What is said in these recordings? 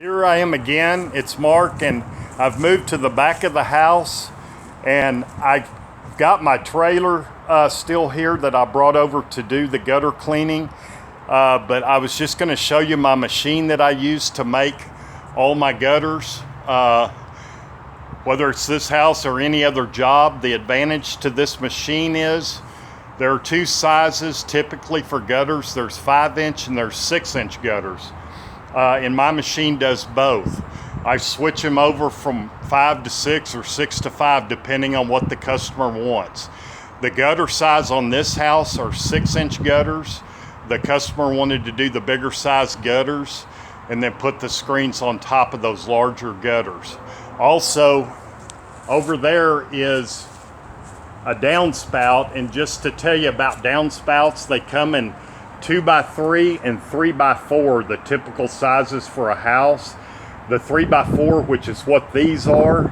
Here I am again. It's Mark, and I've moved to the back of the house, and I got my trailer still here that I brought over to do the gutter cleaning. But I was just going to show you my machine that I use to make all my gutters. Whether it's this house or any other job, the advantage to this machine is there are two sizes typically for gutters. There's 5-inch and there's 6-inch gutters. And my machine does both. I switch them over from 5 to 6 or 6 to 5 depending on what the customer wants. The gutter size on this house are 6-inch gutters. The customer wanted to do the bigger size gutters and then put the screens on top of those larger gutters. Also, over there is a downspout, and just to tell you about downspouts, they come in 2x3 and 3x4, the typical sizes for a house. The 3x4, which is what these are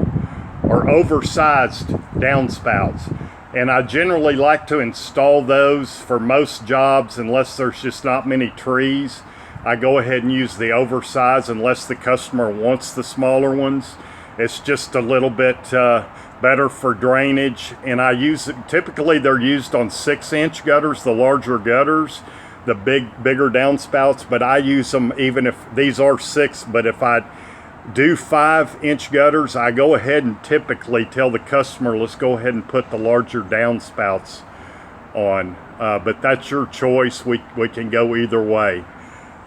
oversized downspouts. And I generally like to install those for most jobs unless there's just not many trees. I go ahead and use the oversized unless the customer wants the smaller ones. It's just a little bit better for drainage. And I use it, typically they're used on 6-inch gutters, the larger gutters, the bigger downspouts, but I use them even if these are 6, but if I do 5-inch gutters, I go ahead and typically tell the customer, let's go ahead and put the larger downspouts on. But that's your choice. We can go either way.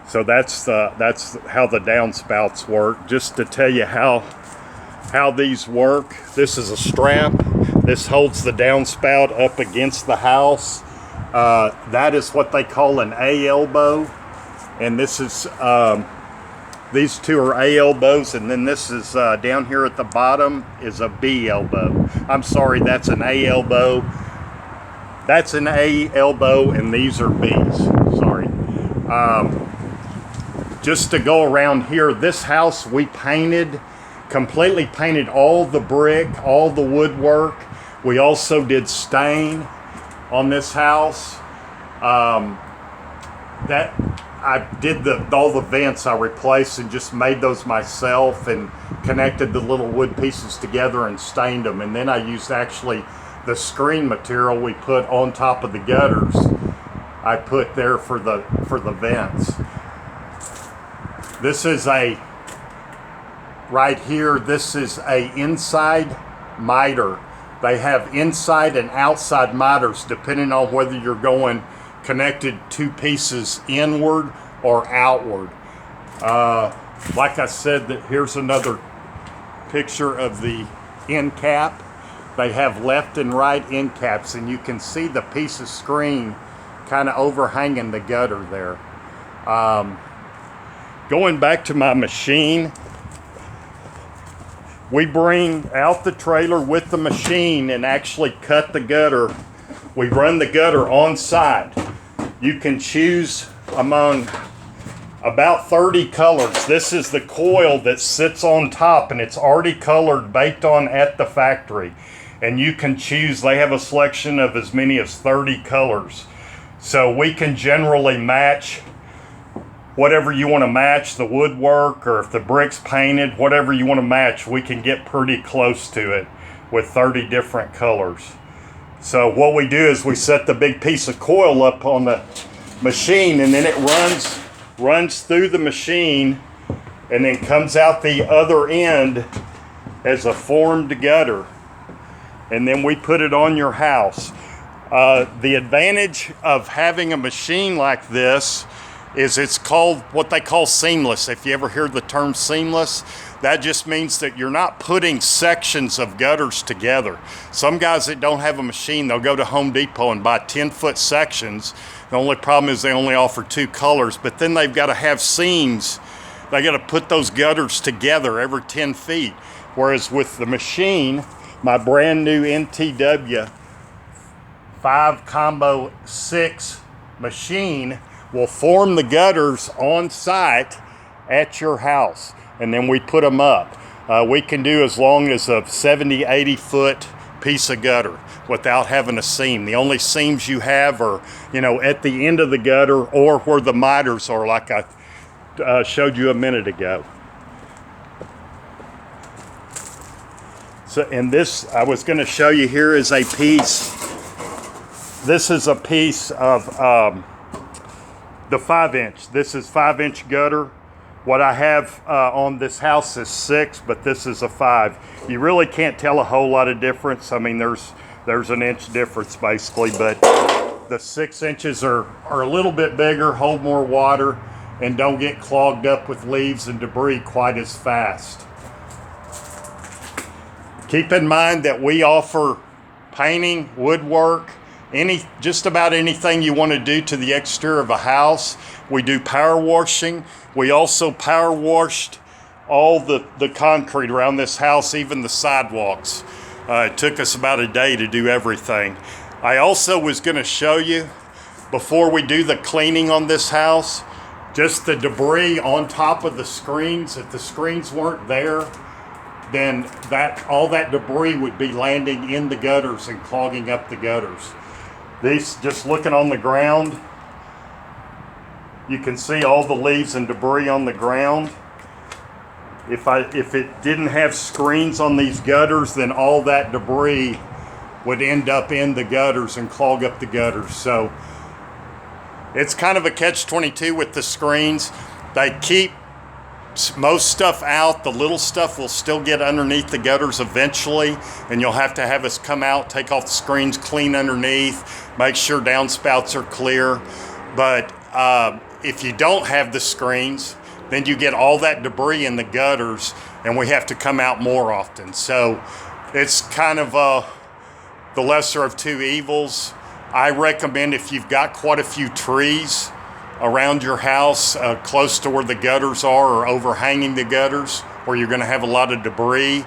So that's how the downspouts work. Just to tell you how these work, this is a strap. This holds the downspout up against the house. That is what they call an A elbow, and this is these two are A elbows, and then this is down here at the bottom is a B elbow. I'm sorry, that's an A elbow. That's an A elbow, and these are B's. Sorry. Just to go around here, this house we completely painted all the brick, all the woodwork. We also did stain on this house. That I did all the vents I replaced and just made those myself and connected the little wood pieces together and stained them. And then I used actually the screen material we put on top of the gutters. I put there for the vents. This is right here, this is a inside miter. They have inside and outside miters depending on whether you're going connected two pieces inward or outward. Like I said, here's another picture of the end cap. They have left and right end caps, and you can see the piece of screen kind of overhanging the gutter there. Going back to my machine, we bring out the trailer with the machine and actually cut the gutter. We run the gutter on site. You can choose among about 30 colors. This is the coil that sits on top, and it's already colored, baked on at the factory. And you can choose, they have a selection of as many as 30 colors. So we can generally match whatever you want to match, the woodwork, or if the brick's painted, whatever you want to match, we can get pretty close to it with 30 different colors. So what we do is we set the big piece of coil up on the machine, and then it runs through the machine and then comes out the other end as a formed gutter. And then we put it on your house. The advantage of having a machine like this is it's called what they call seamless. If you ever hear the term seamless, that just means that you're not putting sections of gutters together. Some guys that don't have a machine, they'll go to Home Depot and buy 10-foot sections. The only problem is they only offer 2 colors, but then they've got to have seams. They got to put those gutters together every 10 feet. Whereas with the machine, my brand new NTW 5 Combo 6 machine will form the gutters on site at your house, and then we put them up. We can do as long as a 70-80 foot piece of gutter without having a seam. The only seams you have are, at the end of the gutter or where the miters are, like I showed you a minute ago. So, and this, I was going to show you here is a piece. This is a piece of the 5-inch. This is 5-inch gutter. What I have on this house is 6, but this is a 5. You really can't tell a whole lot of difference. I mean, there's an inch difference basically, but the 6 inches are a little bit bigger, hold more water, and don't get clogged up with leaves and debris quite as fast. Keep in mind that we offer painting, woodwork, just about anything you want to do to the exterior of a house. We do power washing. We also power washed all the concrete around this house, even the sidewalks. It took us about a day to do everything. I also was going to show you, before we do the cleaning on this house, just the debris on top of the screens. If the screens weren't there, then all that debris would be landing in the gutters and clogging up the gutters. These, just looking on the ground, you can see all the leaves and debris on the ground. If it didn't have screens on these gutters, then all that debris would end up in the gutters and clog up the gutters. So it's kind of a catch-22 with the screens. They keep most stuff out. The little stuff will still get underneath the gutters eventually, and you'll have to have us come out, take off the screens, clean underneath, make sure downspouts are clear. But if you don't have the screens, then you get all that debris in the gutters, and we have to come out more often. So it's kind of the lesser of two evils. I recommend, if you've got quite a few trees around your house, close to where the gutters are or overhanging the gutters, where you're going to have a lot of debris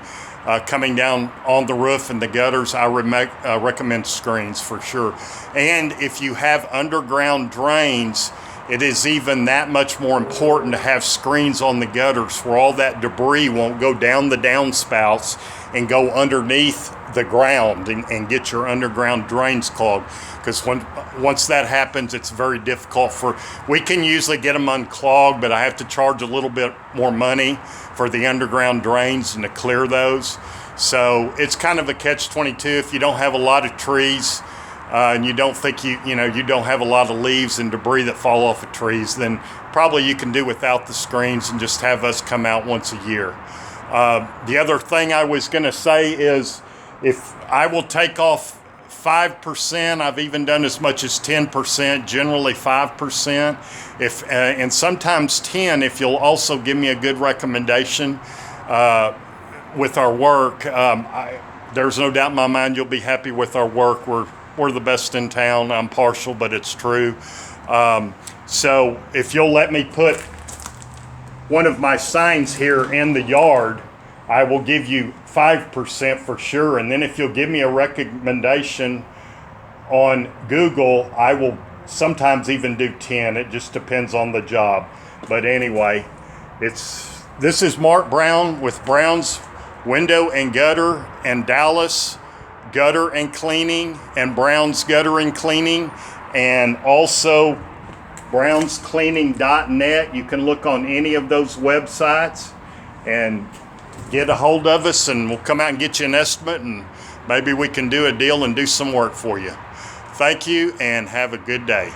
coming down on the roof and the gutters, I recommend screens for sure. And if you have underground drains, it is even that much more important to have screens on the gutters where all that debris won't go down the downspouts and go underneath the ground and get your underground drains clogged. Because once that happens, it's very difficult we can usually get them unclogged, but I have to charge a little bit more money for the underground drains and to clear those. So it's kind of a catch-22 if you don't have a lot of trees, and you don't think you don't have a lot of leaves and debris that fall off of trees, then probably you can do without the screens and just have us come out once a year. The other thing I was going to say is, if I will take off 5%, I've even done as much as 10%, generally 5%, and sometimes 10 if you'll also give me a good recommendation with our work. There's no doubt in my mind you'll be happy with our work. We're the best in town. I'm partial, but it's true. So if you'll let me put one of my signs here in the yard, I will give you 5% for sure. And then if you'll give me a recommendation on Google, I will sometimes even do 10. It just depends on the job. But anyway, this is Mark Brown with Brown's Window and Gutter and Dallas Gutter and Cleaning and Brown's Gutter and Cleaning, and also brownscleaning.net. You can look on any of those websites and get a hold of us, and we'll come out and get you an estimate, and maybe we can do a deal and do some work for you. Thank you, and have a good day.